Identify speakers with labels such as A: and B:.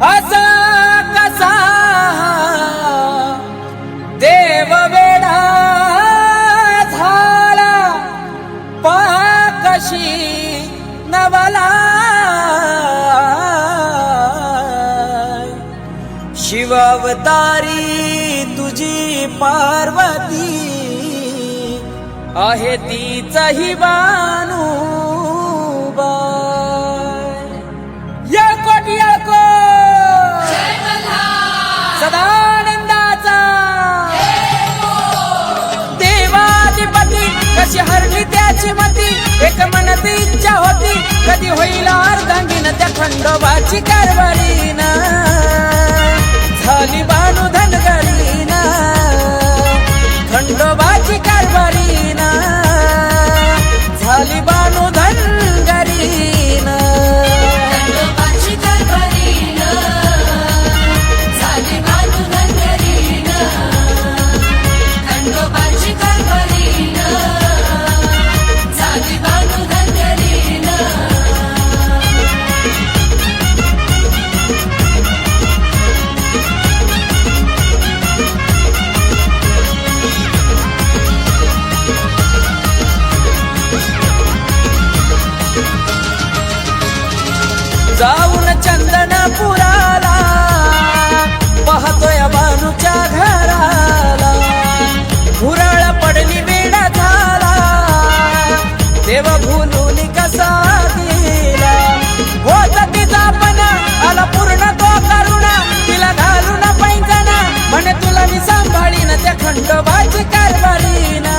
A: असा कसा देव वेडा झाला पाकशी नवला शिवावतारी तुझी पार्वती आहे तीचही बानूबाई येळकोट येळकोट सदानंदाचा देवाधिपती कशी हरली त्याची मती एक मनात इच्छा होती कधी होईल अर्धांगीन त्या खंडोबाची कारभारीना झाली बानू धनगरीना खंडोबाची कारभारीना झाली बानू धनगरीना
B: खंडोबाची कारभारीना झाली बानू धनगरीना खंडोबाची कारभारीना झाली बानू धनगरीना
A: जाऊन चंदनपुराला पाहतोय बानूच्या घराला हुरळ पडली वेडा झाला देव भुलून कसा दिला होत तिचा पण आला पूर्ण तो करुणा तिला घालून पैंजना म्हणे तुला मी सांभाळीन त्या खंडोबाची कारभारीना